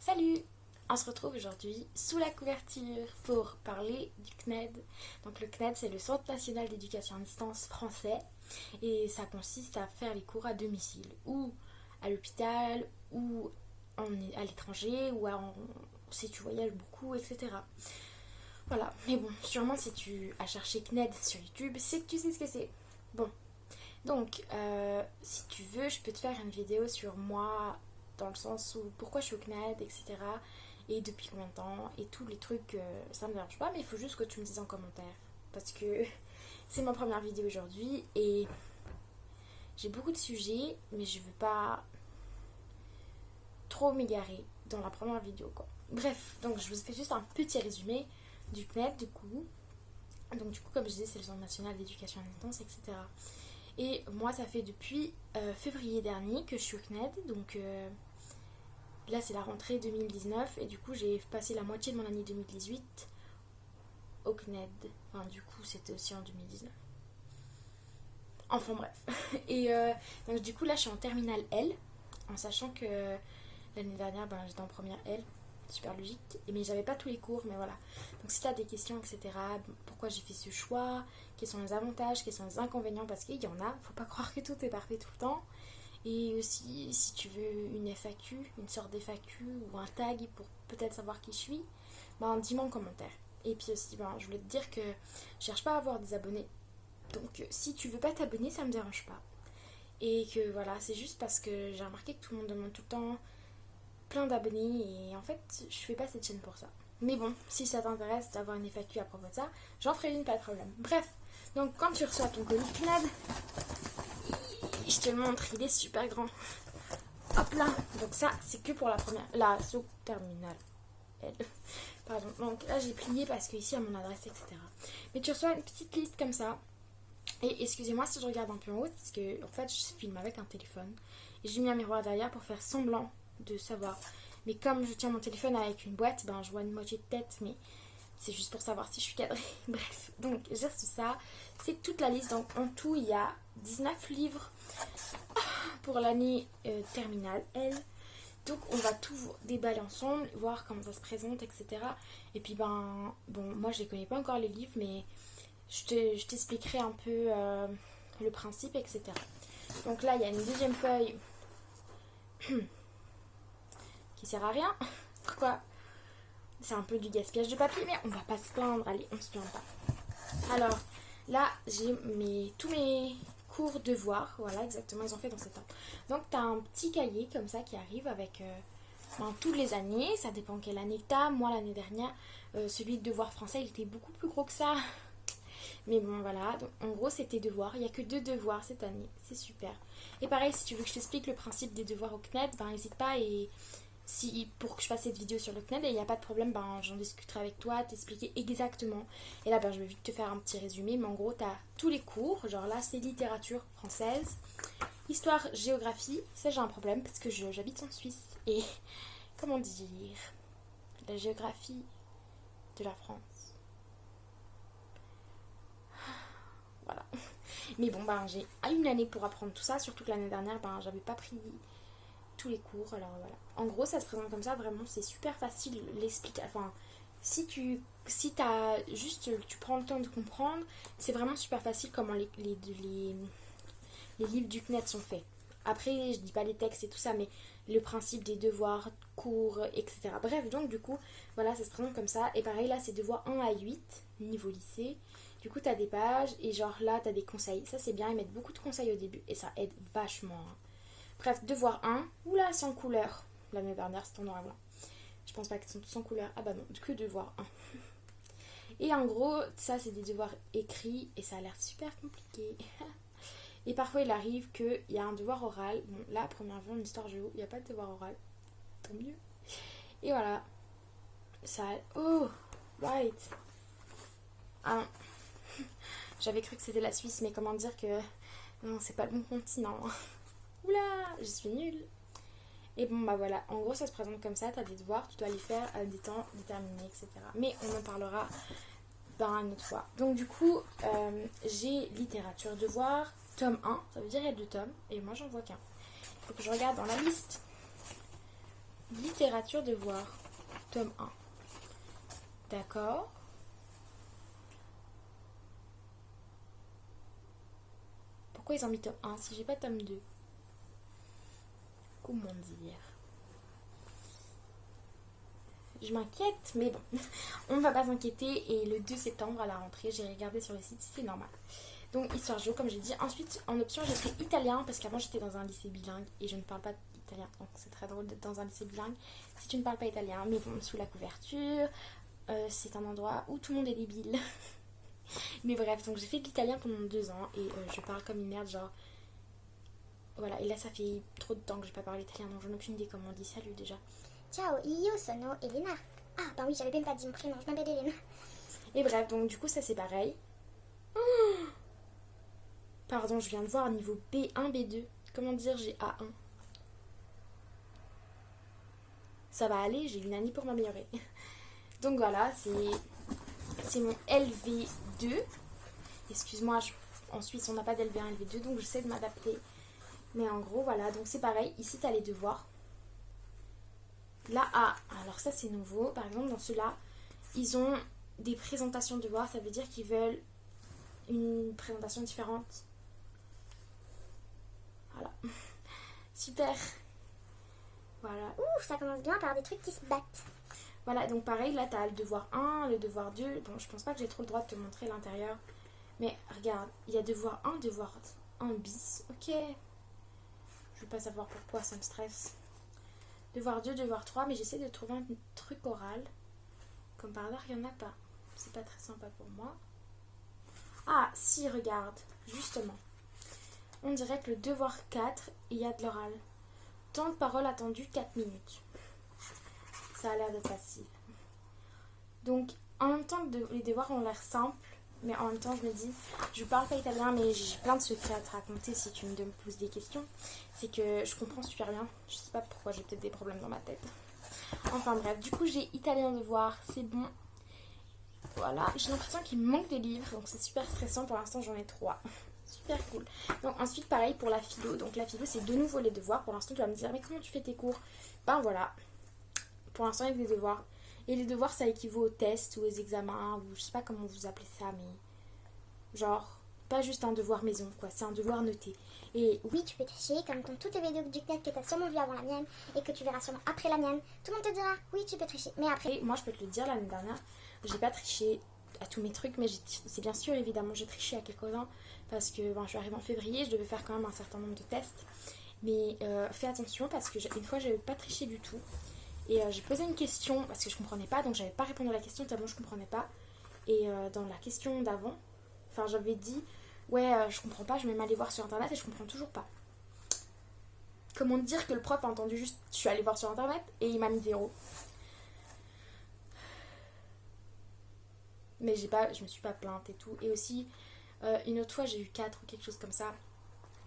Salut! On se retrouve aujourd'hui sous la couverture pour parler du CNED. Donc le CNED, c'est le Centre national d'éducation à distance français et ça consiste à faire les cours à domicile ou à l'hôpital ou à l'étranger ou si tu voyages beaucoup, etc. Voilà, mais bon, sûrement si tu as cherché CNED sur YouTube, c'est que tu sais ce que c'est. Bon, donc si tu veux, je peux te faire une vidéo sur moi dans le sens où pourquoi je suis au CNED, etc. Et depuis combien de temps, et tous les trucs, ça me dérange pas, mais il faut juste que tu me dises en commentaire. Parce que c'est ma première vidéo aujourd'hui et j'ai beaucoup de sujets, mais je veux pas trop m'égarer dans la première vidéo, quoi. Bref, donc je vous fais juste un petit résumé du CNED, du coup. Donc du coup, comme je disais, c'est le Centre national d'éducation à distance, etc. Et moi, ça fait depuis février dernier que je suis au CNED, donc là c'est la rentrée 2019 et du coup j'ai passé la moitié de mon année 2018 au CNED. Enfin du coup c'était aussi en 2019. Enfin bref. Et donc du coup là je suis en terminale L, en sachant que l'année dernière j'étais en première L. Super logique. Mais j'avais pas tous les cours, mais voilà. Donc si tu as des questions, etc., pourquoi j'ai fait ce choix, quels sont les avantages, quels sont les inconvénients, parce qu'il y en a, faut pas croire que tout est parfait tout le temps. Et aussi, si tu veux une FAQ, une sorte d'FAQ ou un tag pour peut-être savoir qui je suis, dis-moi en commentaire. Et puis aussi, je voulais te dire que je cherche pas à avoir des abonnés. Donc si tu veux pas t'abonner, ça me dérange pas. Et que voilà, c'est juste parce que j'ai remarqué que tout le monde demande tout le temps plein d'abonnés et en fait, je fais pas cette chaîne pour ça. Mais bon, si ça t'intéresse d'avoir une FAQ à propos de ça, j'en ferai une, pas de problème. Bref, donc quand tu reçois ton colis CNED, je te le montre, il est super grand. Hop là, donc ça c'est que pour la sous-terminale. Pardon, donc là j'ai plié parce que ici à mon adresse, etc. Mais tu reçois une petite liste comme ça. Et excusez-moi si je regarde un peu en haut, parce que en fait je filme avec un téléphone. Et j'ai mis un miroir derrière pour faire semblant de savoir. Mais comme je tiens mon téléphone avec une boîte, je vois une moitié de tête, mais c'est juste pour savoir si je suis cadrée. Bref, donc j'ai reçu ça. C'est toute la liste. Donc en tout, il y a 19 livres pour l'année terminale L. Donc on va tout déballer ensemble, voir comment ça se présente, etc. Et puis moi je les connais pas encore les livres, mais je t'expliquerai un peu le principe, etc. Donc là il y a une deuxième feuille qui sert à rien. Pourquoi? C'est un peu du gaspillage de papier, mais on va pas se plaindre, allez, on se plaint pas. Alors là j'ai tous mes cours devoirs, voilà exactement, ils ont fait dans cet ordre. Donc tu as un petit cahier comme ça qui arrive avec toutes les années, ça dépend quelle année tu as. Moi l'année dernière, celui de devoir français il était beaucoup plus gros que ça. Mais bon voilà, donc, en gros c'était devoirs, il n'y a que 2 devoirs cette année, c'est super. Et pareil, si tu veux que je t'explique le principe des devoirs au CNED, n'hésite pas et pour que je fasse cette vidéo sur le CNED, et il n'y a pas de problème, j'en discuterai avec toi, t'expliquer exactement. Et là, je vais vite te faire un petit résumé, mais en gros, tu as tous les cours, genre là, c'est littérature française, histoire, géographie, ça j'ai un problème parce que j'habite en Suisse, et comment dire, la géographie de la France. Voilà. Mais bon, j'ai une année pour apprendre tout ça, surtout que l'année dernière, j'avais pas pris tous les cours, alors voilà. En gros, ça se présente comme ça, vraiment, c'est super facile l'expliquer. Enfin, si t'as juste, tu prends le temps de comprendre, c'est vraiment super facile comment les livres du CNED sont faits. Après, je dis pas les textes et tout ça, mais le principe des devoirs, cours, etc. Bref, donc du coup, voilà, ça se présente comme ça. Et pareil, là, c'est devoirs 1 à 8, niveau lycée. Du coup, t'as des pages et genre là, t'as des conseils. Ça, c'est bien, ils mettent beaucoup de conseils au début et ça aide vachement. Hein. Bref, devoir 1, oula, sans couleur. L'année dernière, c'était en noir et blanc. Je pense pas qu'ils sont tous en couleur. Ah bah non, que devoir 1. Et en gros, ça, c'est des devoirs écrits et ça a l'air super compliqué. Et parfois, il arrive qu'il y a un devoir oral. Bon, là, à première vue, en histoire géo, il n'y a pas de devoir oral. Tant mieux. Et voilà. Ça... Oh, right. Ah non. J'avais cru que c'était la Suisse, mais comment dire que... Non, c'est pas le bon continent. Oula, je suis nulle. Et bon, voilà. En gros, ça se présente comme ça. Tu as des devoirs, tu dois les faire à des temps déterminés, etc. Mais on en parlera une autre fois. Donc, du coup, j'ai littérature devoir, tome 1. Ça veut dire il y a 2 tomes. Et moi, j'en vois qu'un. Il faut que je regarde dans la liste. littérature devoir, tome 1. D'accord. Pourquoi ils ont mis tome 1 si j'ai pas tome 2? Comment dire? Je m'inquiète, mais bon, on ne va pas s'inquiéter. Et le 2 septembre à la rentrée, j'ai regardé sur le site, c'est normal. Donc histoire géo, comme j'ai dit. Ensuite, en option, j'ai fait italien parce qu'avant j'étais dans un lycée bilingue et je ne parle pas italien. Donc c'est très drôle d'être dans un lycée bilingue si tu ne parles pas italien. Mais bon, sous la couverture, c'est un endroit où tout le monde est débile. Mais bref, donc j'ai fait de l'italien pendant 2 ans et je parle comme une merde, genre. Voilà, et là ça fait trop de temps que j'ai pas parlé italien, donc j'en ai aucune idée comment on dit salut déjà. Ciao, io sono Elena. Ah, bah oui, j'avais même pas dit mon prénom, je m'appelle Elena. Et bref, donc du coup, ça c'est pareil. Pardon, je viens de voir niveau B1, B2. Comment dire, j'ai A1. Ça va aller, j'ai une année pour m'améliorer. Donc voilà, c'est mon LV2. Excuse-moi, en Suisse on n'a pas d'LV1, LV2, donc j'essaie de m'adapter. Mais en gros, voilà, donc c'est pareil. Ici, tu as les devoirs. Là, alors ça c'est nouveau. Par exemple, dans ceux-là, ils ont des présentations de devoirs. Ça veut dire qu'ils veulent une présentation différente. Voilà. Super. Voilà. Ouh, ça commence bien par des trucs qui se battent. Voilà, donc pareil, là, tu as le devoir 1, le devoir 2. Bon, je pense pas que j'ai trop le droit de te montrer l'intérieur. Mais regarde, il y a devoir 1, devoir 1 bis. Ok. Je veux pas savoir pourquoi, ça me stresse. Devoir 2, devoir 3, mais j'essaie de trouver un truc oral. Comme par hasard, il n'y en a pas. C'est pas très sympa pour moi. Ah, si, regarde, justement. On dirait que le devoir 4, il y a de l'oral. Temps de parole attendu, 4 minutes. Ça a l'air d'être facile. Donc, en même temps que les devoirs ont l'air simples, mais en même temps, je me dis, je parle pas italien, mais j'ai plein de secrets à te raconter si tu me poses des questions. C'est que je comprends super bien. Je sais pas pourquoi, j'ai peut-être des problèmes dans ma tête. Enfin bref, du coup, j'ai italien devoir, c'est bon. Voilà, j'ai l'impression qu'il me manque des livres, donc c'est super stressant. Pour l'instant, j'en ai 3. Super cool. Donc ensuite, pareil pour la philo. Donc la philo, c'est de nouveau les devoirs. Pour l'instant, tu vas me dire, mais comment tu fais tes cours? Ben voilà. Pour l'instant, avec des devoirs. Et les devoirs, ça équivaut aux tests ou aux examens, ou je sais pas comment vous appelez ça, mais genre, pas juste un devoir maison, quoi. C'est un devoir noté. Et oui, tu peux tricher, comme dans toutes les vidéos du CNED que tu as sûrement vu avant la mienne et que tu verras sûrement après la mienne. Tout le monde te dira, oui, tu peux tricher. Mais après, et moi, je peux te le dire, l'année dernière, j'ai pas triché à tous mes trucs, mais c'est bien sûr, évidemment, j'ai triché à quelques-uns parce que je suis arrivée en février, je devais faire quand même un certain nombre de tests. Mais fais attention parce que une fois, j'avais pas triché du tout. Et j'ai posé une question parce que je comprenais pas, donc j'avais pas répondu à la question tellement je comprenais pas. Et dans la question d'avant, j'avais dit, ouais, je comprends pas, je vais m'aller voir sur internet et je comprends toujours pas. Comment te dire que le prof a entendu juste, je suis allée voir sur internet et il m'a mis 0. Mais je me suis pas plainte et tout. Et aussi, une autre fois, j'ai eu 4 ou quelque chose comme ça.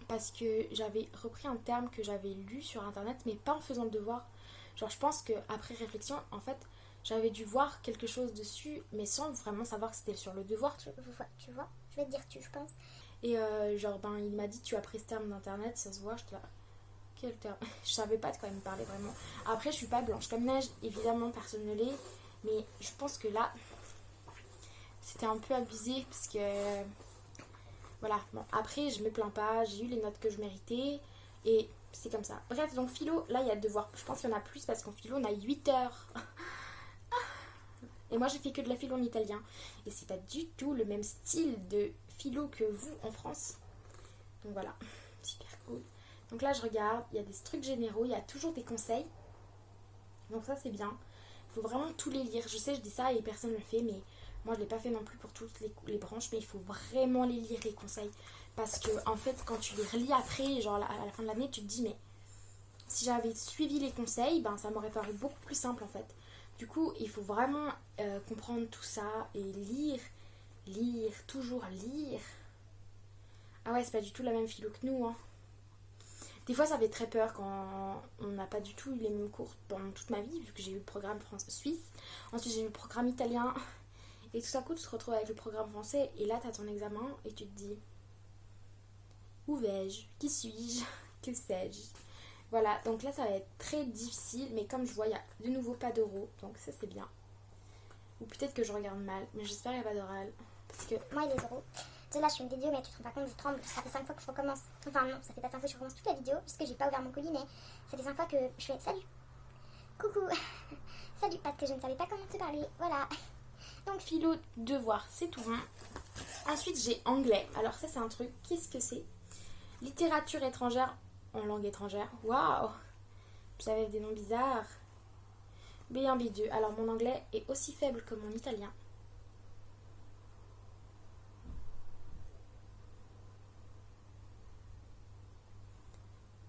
Parce que j'avais repris un terme que j'avais lu sur internet, mais pas en faisant le devoir. Genre, je pense qu'après réflexion, en fait, j'avais dû voir quelque chose dessus, mais sans vraiment savoir que c'était sur le devoir. tu vois, je vais te dire je pense. Et il m'a dit, tu as pris ce terme d'internet, ça se voit, je te la... Quel terme? Je savais pas de quoi il me parlait vraiment. Après, je suis pas blanche comme neige, évidemment, personne ne l'est. Mais je pense que là, c'était un peu abusé, parce que... Voilà, bon, après, je me plains pas, j'ai eu les notes que je méritais, et c'est comme ça. Bref, donc philo, là, il y a devoir. Je pense qu'il y en a plus, parce qu'en philo, on a 8 heures. Et moi, j'ai fait que de la philo en italien. Et c'est pas du tout le même style de philo que vous, en France. Donc voilà, super cool. Donc là, je regarde, il y a des trucs généraux, il y a toujours des conseils. Donc ça, c'est bien. Il faut vraiment tous les lire. Je sais, je dis ça et personne ne le fait, mais moi, je ne l'ai pas fait non plus pour toutes les branches, mais il faut vraiment les lire, les conseils. Parce que, en fait, quand tu les relis après, genre à la fin de l'année, tu te dis, mais si j'avais suivi les conseils, ben, ça m'aurait paru beaucoup plus simple, en fait. Du coup, il faut vraiment comprendre tout ça et lire, toujours lire. Ah ouais, c'est pas du tout la même philo que nous, hein. Des fois, ça fait très peur quand on n'a pas du tout eu les mêmes cours pendant toute ma vie, vu que j'ai eu le programme suisse. Ensuite, j'ai eu le programme italien. Et tout à coup, tu te retrouves avec le programme français. Et là, tu as ton examen et tu te dis, où vais-je? Qui suis-je? Que sais-je? Voilà, donc là ça va être très difficile, mais comme je vois, il y a de nouveau pas d'oral, donc ça c'est bien. Ou peut-être que je regarde mal, mais j'espère qu'il n'y a pas d'oral. Parce que Moi, il y a des euros. Tu sais, là, je fais une vidéo, mais tu te rends pas compte, je tremble. Ça fait 5 fois que je recommence. Enfin, non, ça fait pas 5 fois que je recommence toute la vidéo, puisque j'ai pas ouvert mon colis, mais ça fait 5 fois que je fais salut. Coucou. Salut, parce que je ne savais pas comment te parler. Voilà. donc philo, devoir, c'est tout bon. Ensuite j'ai anglais. Alors ça c'est un truc, qu'est-ce que c'est? Littérature étrangère en langue étrangère. Waouh! J'avais des noms bizarres. B1, B2. Alors mon anglais est aussi faible que mon italien.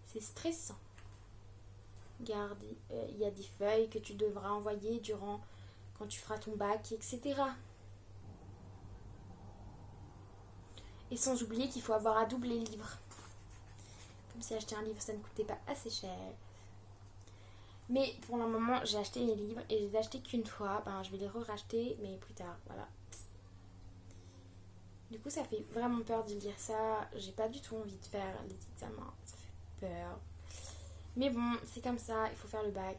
C'est stressant. Regarde, il y a des feuilles que tu devras envoyer durant quand tu feras ton bac, etc. Et sans oublier qu'il faut avoir à doubler le livre. Comme si acheter un livre, ça ne coûtait pas assez cher. Mais pour le moment, j'ai acheté mes livres et je les ai achetés qu'une fois. Ben, je vais les re-racheter, mais plus tard, voilà. Du coup, ça fait vraiment peur de lire ça. J'ai pas du tout envie de faire les examens. Ça fait peur. Mais bon, c'est comme ça, il faut faire le bac.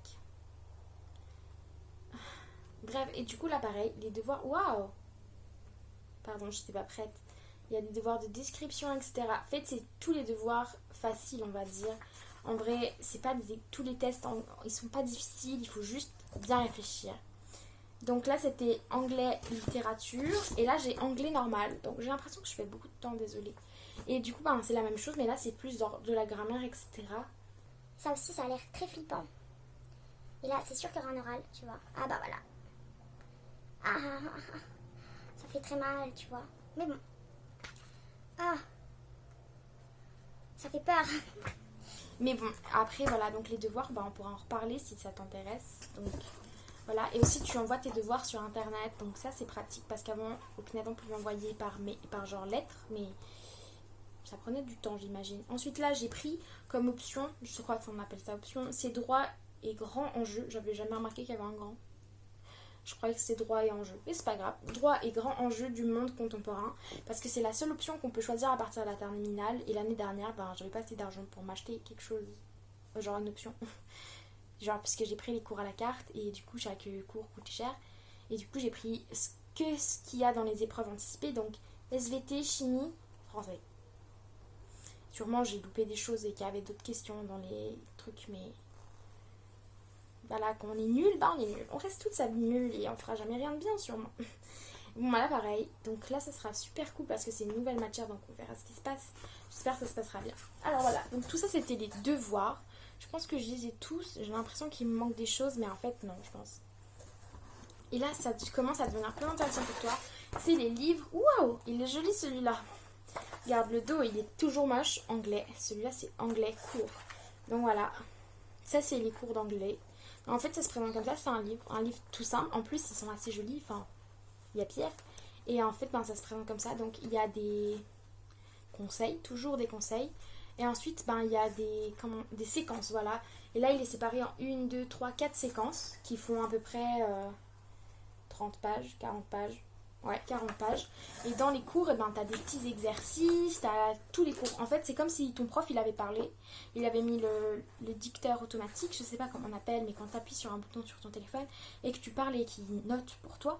Bref, et du coup, là, pareil, les devoirs... Waouh! Pardon, j'étais pas prête. Il y a des devoirs de description, etc. En fait, c'est tous les devoirs faciles, on va dire. En vrai, c'est pas tous les tests, ils sont pas difficiles, il faut juste bien réfléchir. Donc là, c'était anglais littérature. Et là, j'ai anglais normal. Donc j'ai l'impression que je fais beaucoup de temps, désolée. Et du coup, ben, c'est la même chose, mais là, c'est plus de la grammaire, etc. Ça aussi, ça a l'air très flippant. Et là, c'est sûr qu'il y aura un oral, tu vois. Ah bah voilà. Ça fait très mal, tu vois. Mais bon. Ah, ça fait peur. Mais bon, après, voilà, donc les devoirs, ben, on pourra en reparler si ça t'intéresse. Donc voilà, et aussi tu envoies tes devoirs sur internet, donc ça c'est pratique parce qu'avant au CNED on pouvait envoyer par genre lettre, mais ça prenait du temps, j'imagine. Ensuite là j'ai pris comme option, je crois qu'on appelle ça option, c'est droit et grand enjeu. J'avais jamais remarqué qu'il y avait un grand. Je croyais que c'était droit et enjeu, mais c'est pas grave. Droit et grand enjeu du monde contemporain, parce que c'est la seule option qu'on peut choisir à partir de la terminale. Et l'année dernière, ben j'avais pas assez d'argent pour m'acheter quelque chose, genre une option. Genre parce que j'ai pris les cours à la carte et du coup chaque cours coûte cher. Et du coup j'ai pris ce qu'il y a dans les épreuves anticipées, donc SVT, chimie, français. Sûrement j'ai loupé des choses et qu'il y avait d'autres questions dans les trucs, mais voilà, quand on est nul, bah on est nul. On reste toute sa vie nulle et on fera jamais rien de bien sûrement. Bon bah là pareil, donc là ça sera super cool parce que c'est une nouvelle matière, donc on verra ce qui se passe. J'espère que ça se passera bien. Alors voilà, donc tout ça c'était les devoirs. Je pense que je les ai tous. J'ai l'impression qu'il me manque des choses, mais en fait, non, je pense. Et là, ça commence à devenir plus intéressant pour toi. C'est les livres. Waouh, il est joli celui-là. Regarde, le dos, il est toujours moche. Anglais. Celui-là, c'est anglais court. Donc voilà. Ça, c'est les cours d'anglais. En fait, ça se présente comme ça. C'est un livre tout simple. En plus, ils sont assez jolis. Enfin, il y a pire. Et en fait, ben, ça se présente comme ça. Donc, il y a des conseils. Toujours des conseils. Et ensuite, ben, il y a des séquences, voilà. Et là, il est séparé en 1, 2, 3, 4 séquences qui font à peu près 30 pages, 40 pages. Ouais, 40 pages. Et dans les cours, eh ben, tu as des petits exercices, tu as tous les cours. En fait, c'est comme si ton prof, il avait parlé. Il avait mis le dicteur automatique, je sais pas comment on appelle, mais quand tu appuies sur un bouton sur ton téléphone et que tu parles et qu'il note pour toi,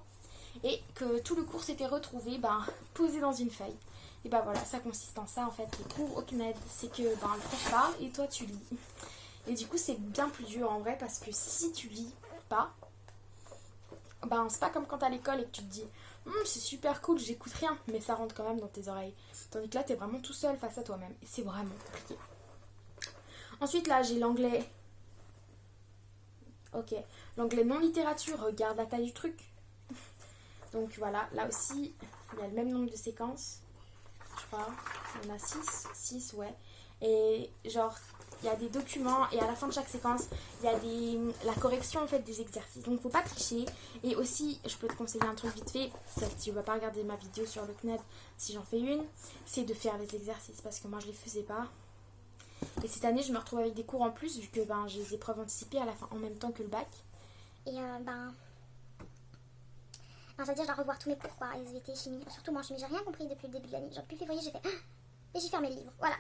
et que tout le cours s'était retrouvé posé dans une feuille. Et bah voilà, ça consiste en ça en fait, les cours au CNED, c'est que le prof parle et toi tu lis. Et du coup c'est bien plus dur en vrai parce que si tu lis pas, c'est pas comme quand t'es à l'école et que tu te dis c'est super cool, j'écoute rien, mais ça rentre quand même dans tes oreilles. Tandis que là t'es vraiment tout seul face à toi-même et c'est vraiment compliqué. Ensuite là j'ai l'anglais. Ok, l'anglais non littérature, regarde la taille du truc. Donc voilà, là aussi il y a le même nombre de séquences. Je crois, il y en a 6, ouais. Et genre, il y a des documents et à la fin de chaque séquence, il y a la correction en fait des exercices. Donc faut pas tricher. Et aussi, je peux te conseiller un truc vite fait, si tu vas pas regarder ma vidéo sur le CNED, si j'en fais une, c'est de faire les exercices parce que moi je les faisais pas. Et cette année, je me retrouve avec des cours en plus vu que j'ai les épreuves anticipées à la fin en même temps que le bac. Et ça veut dire que je dois revoir tous mes cours, quoi, SVT, chimie. Surtout moi, j'ai rien compris depuis le début de l'année. Genre depuis février, j'ai fait... Et j'ai fermé le livre, voilà.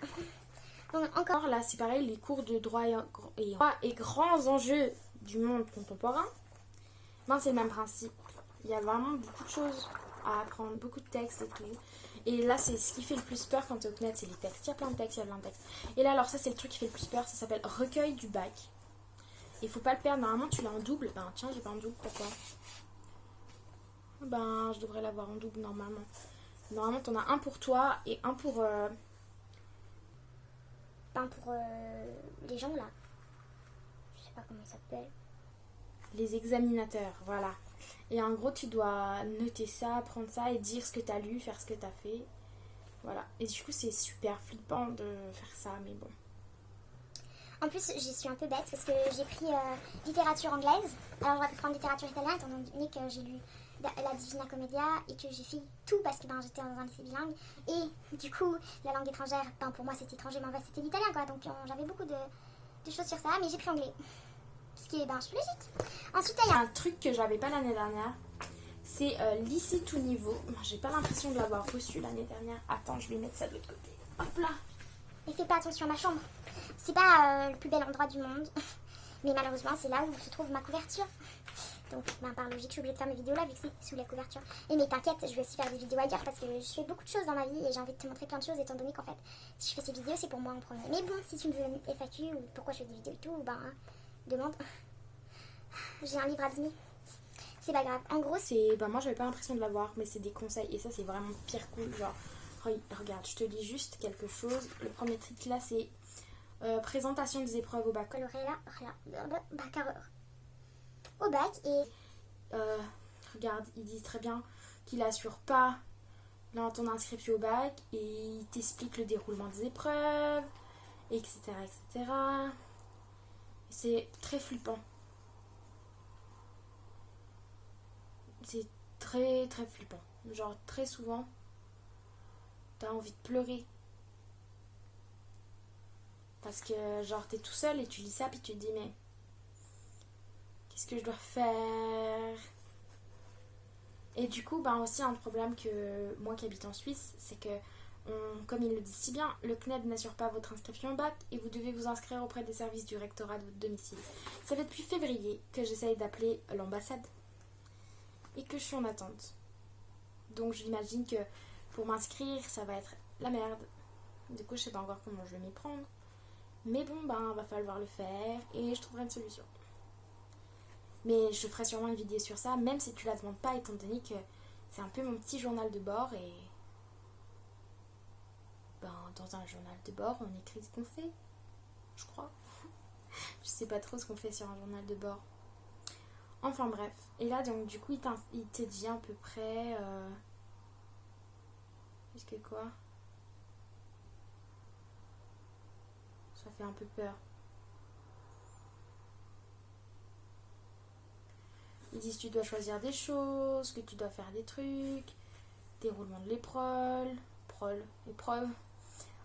Bon, encore. Alors là, c'est pareil, les cours de droit et grands enjeux du monde contemporain. Ben, c'est le même principe. Il y a vraiment beaucoup de choses à apprendre, beaucoup de textes et tout. Et là, c'est ce qui fait le plus peur quand tu es au CNED, c'est les textes. Il y a plein de textes, il y a plein de textes. Et là, alors ça, c'est le truc qui fait le plus peur. Ça s'appelle recueil du bac. Il faut pas le perdre. Normalement, tu l'as en double. Ben, tiens, j'ai pas en double. Pourquoi? Ben, je devrais l'avoir en double normalement. Normalement, t'en as un pour toi et un pour... Ben, pour les gens là. Je sais pas comment ça s'appelle. les examinateurs, voilà. Et en gros, tu dois noter ça, prendre ça et dire ce que tu as lu, faire ce que tu as fait. Voilà. Et du coup, c'est super flippant de faire ça, mais bon. En plus, j'y suis un peu bête parce que j'ai pris littérature anglaise. Alors, j'aurais pu prendre littérature italienne étant donné que j'ai lu la Divina Commedia et que j'ai fait tout parce que j'étais dans un lycée bilingue. Et du coup, la langue étrangère, pour moi, c'était étranger, mais en fait, c'était l'italien, quoi. Donc, j'avais beaucoup de choses sur ça, mais j'ai pris anglais. Ce qui est, je suis logique. Ensuite, il y a un truc que j'avais pas l'année dernière. C'est lycée tout niveau. J'ai pas l'impression de l'avoir reçu l'année dernière. Attends, je vais mettre ça de l'autre côté. Hop là. Et fais pas attention à ma chambre. C'est pas le plus bel endroit du monde. Mais malheureusement, c'est là où se trouve ma couverture. Donc, par logique, je suis obligée de faire mes vidéos là vu que c'est sous la couverture. Et mais t'inquiète, je vais aussi faire des vidéos ailleurs parce que je fais beaucoup de choses dans ma vie et j'ai envie de te montrer plein de choses étant donné qu'en fait, si je fais ces vidéos, c'est pour moi en premier. Mais bon, si tu me veux une FAQ ou pourquoi je fais des vidéos et tout, demande. J'ai un livre à dîner. C'est pas grave. En gros, c'est... moi, j'avais pas l'impression de l'avoir, mais c'est des conseils. Et ça, c'est vraiment pire cool. Genre, regarde, je te lis juste quelque chose. Le premier truc là, c'est présentation des épreuves au bac. Au bac et... regarde, ils disent très bien qu'il assure pas dans ton inscription au bac et il t'explique le déroulement des épreuves, etc. etc. C'est très flippant. C'est très très flippant. Genre très souvent, t'as envie de pleurer. Parce que genre t'es tout seul et tu lis ça puis tu te dis mais qu'est-ce que je dois faire? Et du coup, aussi un problème que moi qui habite en Suisse, c'est que comme il le dit si bien, le CNED n'assure pas votre inscription au bac et vous devez vous inscrire auprès des services du rectorat de votre domicile. Ça fait depuis février que j'essaye d'appeler l'ambassade et que je suis en attente. Donc j'imagine que pour m'inscrire, ça va être la merde. Du coup, je sais pas encore comment je vais m'y prendre. Mais bon, va falloir le faire et je trouverai une solution. Mais je ferai sûrement une vidéo sur ça, même si tu la demandes pas, étant donné que c'est un peu mon petit journal de bord et... dans un journal de bord, on écrit ce qu'on fait, je crois. Je sais pas trop ce qu'on fait sur un journal de bord. Enfin bref. Et là, donc, du coup, il te dit à peu près... Est-ce que quoi? Ça fait un peu peur. Ils disent que tu dois choisir des choses, que tu dois faire des trucs, déroulement de l'épreuve,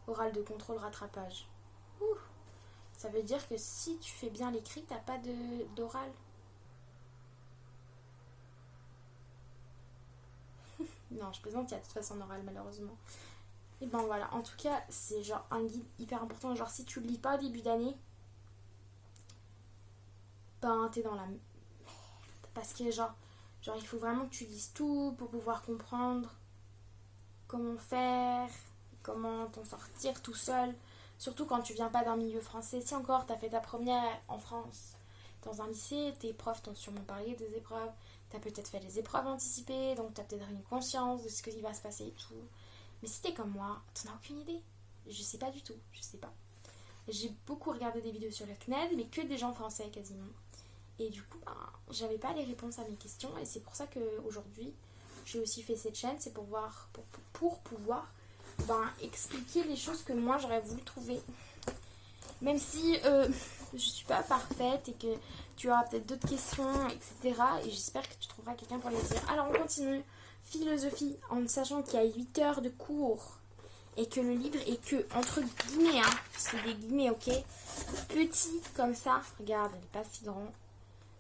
oral de contrôle, rattrapage. Ouh. Ça veut dire que si tu fais bien l'écrit, t'as pas d'oral. Non, je plaisante, il y a de toute façon un oral malheureusement. Et voilà, en tout cas, c'est genre un guide hyper important. Genre si tu le lis pas au début d'année, t'es dans la... Parce que genre il faut vraiment que tu lises tout pour pouvoir comprendre comment faire, comment t'en sortir tout seul. Surtout quand tu viens pas d'un milieu français. Si encore t'as fait ta première en France dans un lycée, tes profs t'ont sûrement parlé des épreuves. T'as peut-être fait des épreuves anticipées, donc t'as peut-être une conscience de ce qui va se passer et tout. Mais si t'es comme moi, t'en as aucune idée. Je sais pas du tout, je sais pas. J'ai beaucoup regardé des vidéos sur le CNED, mais que des gens français quasiment. Et du coup, j'avais pas les réponses à mes questions. Et c'est pour ça qu'aujourd'hui, j'ai aussi fait cette chaîne. C'est pour pouvoir expliquer les choses que moi, j'aurais voulu trouver. Même si je suis pas parfaite et que tu auras peut-être d'autres questions, etc. Et j'espère que tu trouveras quelqu'un pour les dire. Alors, on continue. Philosophie, en sachant qu'il y a 8 heures de cours. Et que le livre est que, entre guillemets, c'est des guillemets, ok? Petit comme ça. Regarde, il n'est pas si grand.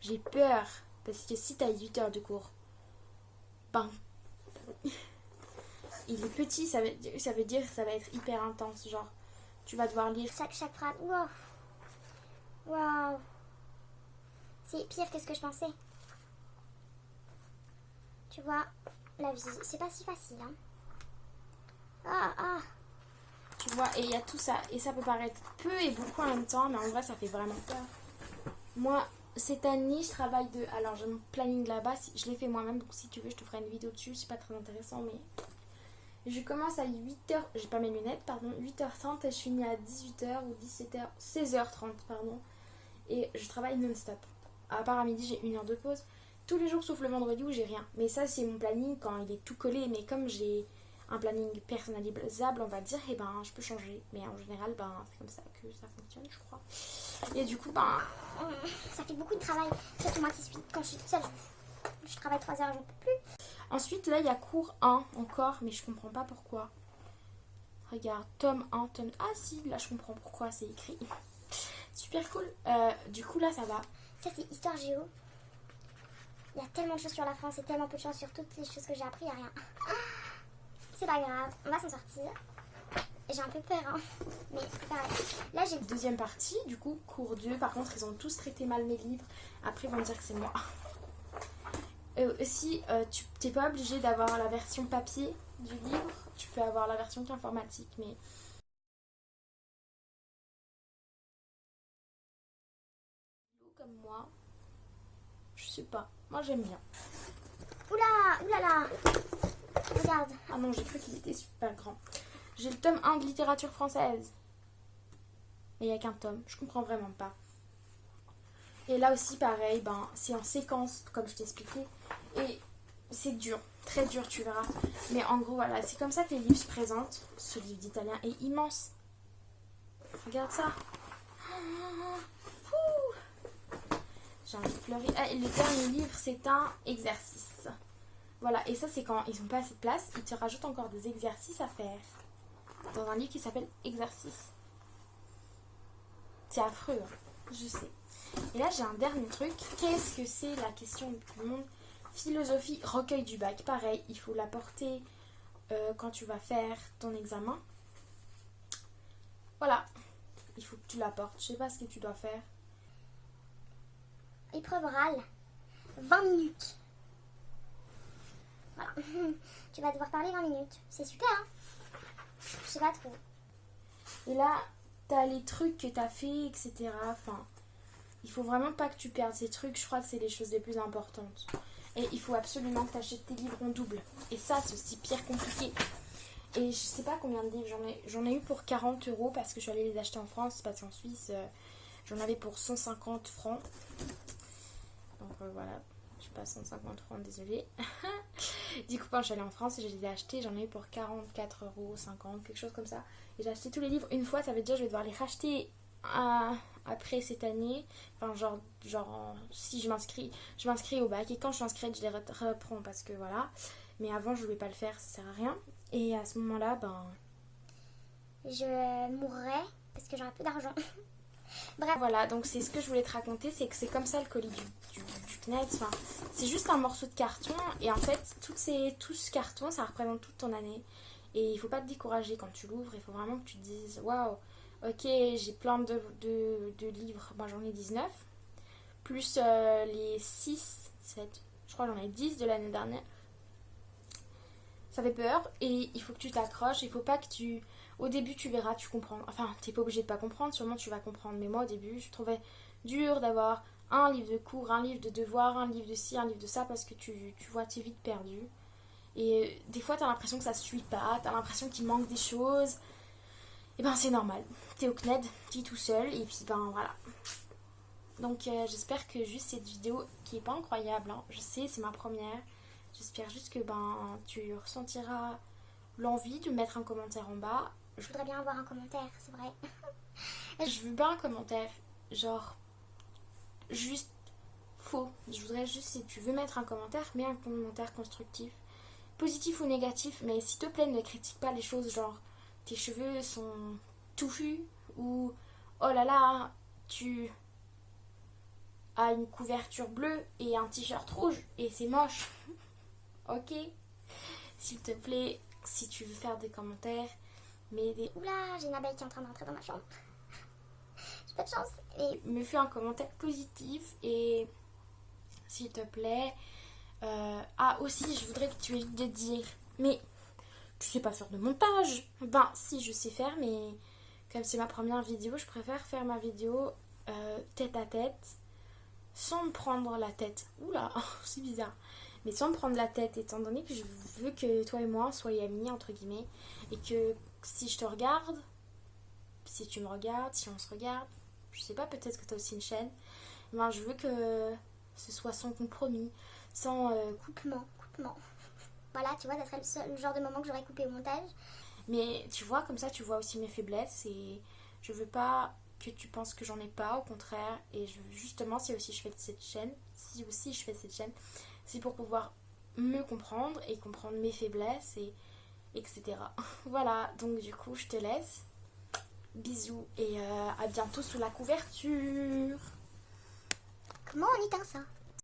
J'ai peur, parce que si t'as 8 heures de cours, il est petit, ça veut dire que ça va être hyper intense. Genre, Tu vas devoir lire chaque phrase. Wow. Wow. C'est pire que ce que je pensais. Tu vois, la vie, c'est pas si facile, hein. Ah. Tu vois, et il y a tout ça. Et ça peut paraître peu et beaucoup en même temps, mais en vrai, ça fait vraiment peur. Moi, cette année, je travaille de... Alors, j'ai mon planning là-bas, je l'ai fait moi-même, donc si tu veux, je te ferai une vidéo dessus. C'est pas très intéressant, mais... Je commence à 8h... J'ai pas mes lunettes, pardon. 8h30 et je finis à 18h ou 17h... 16h30, pardon. Et je travaille non-stop. À part à midi, j'ai 1 heure de pause. Tous les jours, sauf le vendredi où j'ai rien. Mais ça, c'est mon planning quand il est tout collé. Mais comme j'ai... un planning personnalisable, on va dire, et ben je peux changer. Mais en général, ben c'est comme ça que ça fonctionne, je crois. Et du coup, ben... Ça fait beaucoup de travail. Surtout moi qui suis... Quand je suis toute seule, je travaille 3 heures, j'en peux plus. Ensuite, là, il y a cours 1 encore, mais je comprends pas pourquoi. Regarde, tome 1, tome... Ah si, là, je comprends pourquoi c'est écrit. Super cool. Du coup, là, ça va. Ça, c'est Histoire Géo. Il y a tellement de choses sur la France et tellement peu de choses sur toutes les choses que j'ai appris, il n'y a rien. C'est pas grave, on va s'en sortir. J'ai un peu peur, hein. Mais c'est pareil. Là, j'ai... Deuxième partie, du coup, cours 2. Par contre, ils ont tous traité mal mes livres. Après, ils vont me dire que c'est moi. Aussi, tu n'es pas obligé d'avoir la version papier du livre. Tu peux avoir la version informatique, mais... Comme moi, je sais pas. Moi, j'aime bien. Oulala. Regarde. Ah non, j'ai cru qu'il était super grand. J'ai le tome 1 de littérature française. Mais il n'y a qu'un tome. Je comprends vraiment pas. Et là aussi, pareil, ben, c'est en séquence, comme je t'ai expliqué. Et c'est dur. Très dur, tu verras. Mais en gros, voilà. C'est comme ça que les livres se présentent. Ce livre d'italien est immense. Regarde ça. J'ai envie de pleurer. Ah, et le dernier livre, c'est un exercice. Voilà, et ça c'est quand ils n'ont pas assez de place, ils te rajoutent encore des exercices à faire. Dans un livre qui s'appelle Exercice. C'est affreux, hein, je sais. Et là j'ai un dernier truc. Qu'est-ce que c'est la question de tout le monde? Philosophie, recueil du bac. Pareil, il faut l'apporter quand tu vas faire ton examen. Voilà, il faut que tu l'apportes. Je sais pas ce que tu dois faire. Épreuve orale, 20 minutes. Voilà. Tu vas devoir parler 20 minutes. C'est super, hein? Je sais pas trop. Et là, t'as les trucs que t'as fait, etc. Enfin, il faut vraiment pas que tu perdes ces trucs. Je crois que c'est les choses les plus importantes. Et il faut absolument que t'achètes tes livres en double. Et ça, c'est aussi pire compliqué. Et je sais pas combien de livres j'en ai eu pour 40 € parce que je suis allée les acheter en France. Parce qu'en Suisse, j'en avais pour 150 francs. Donc voilà. Je suis pas 150 francs, désolée. Du coup, quand je suis allée en France, je les ai achetés. J'en ai eu pour 44 €, 50, quelque chose comme ça. Et j'ai acheté tous les livres une fois. Ça veut dire que je vais devoir les racheter après cette année. Enfin, genre si je m'inscris au bac. Et quand je suis inscrite, je les reprends parce que voilà. Mais avant, je ne vais pas le faire, ça sert à rien. Et à ce moment-là, ben... je mourrais parce que j'aurais plus d'argent. Bref, voilà, donc c'est ce que je voulais te raconter, c'est que c'est comme ça le colis du CNED. Enfin, c'est juste un morceau de carton et en fait, tout ce carton, ça représente toute ton année. Et il faut pas te décourager quand tu l'ouvres, il faut vraiment que tu te dises waouh, ok, j'ai plein de livres, moi j'en ai 19, plus les 6, 7, je crois que j'en ai 10 de l'année dernière. Ça fait peur et il faut que tu t'accroches, il faut pas que tu... Au début, tu verras, tu comprends. Enfin, t'es pas obligé de pas comprendre, sûrement tu vas comprendre. Mais moi, au début, je trouvais dur d'avoir un livre de cours, un livre de devoirs, un livre de ci, un livre de ça, parce que tu vois, t'es vite perdu. Et des fois, t'as l'impression que ça suit pas, t'as l'impression qu'il manque des choses. Et ben, c'est normal. T'es au CNED, t'es tout seul, et puis ben, voilà. Donc, j'espère que juste cette vidéo, qui est pas incroyable, hein, je sais, c'est ma première. J'espère juste que ben, tu ressentiras l'envie de mettre un commentaire en bas. Je voudrais bien avoir un commentaire, c'est vrai. Je veux pas un commentaire, genre, juste faux. Je voudrais juste, si tu veux mettre un commentaire, mets un commentaire constructif. Positif ou négatif, mais s'il te plaît, ne critique pas les choses genre, tes cheveux sont touffus, ou oh là là, tu as une couverture bleue et un t-shirt rouge, et c'est moche. Ok? S'il te plaît, si tu veux faire des commentaires, mais des... Oula, j'ai une abeille qui est en train d'entrer dans ma chambre. J'ai pas de chance. Et me fais un commentaire positif et s'il te plaît. Ah aussi, je voudrais que tu évites de dire, mais tu sais pas faire de montage. Ben si, je sais faire, mais comme c'est ma première vidéo, je préfère faire ma vidéo tête à tête, sans me prendre la tête. Oula, c'est bizarre. Mais sans me prendre la tête, étant donné que je veux que toi et moi soyons amis, entre guillemets, et que si je te regarde, si tu me regardes, si on se regarde, je sais pas, peut-être que tu as aussi une chaîne, ben je veux que ce soit sans compromis, sans coupement. Voilà, tu vois, ça serait le genre de moment que j'aurais coupé au montage. Mais tu vois, comme ça, tu vois aussi mes faiblesses et je veux pas que tu penses que j'en ai pas, au contraire. Et justement, si aussi je fais cette chaîne, c'est pour pouvoir me comprendre et comprendre mes faiblesses et etc. Voilà, donc du coup, je te laisse. Bisous et à bientôt sous la couverture. Comment on éteint ça?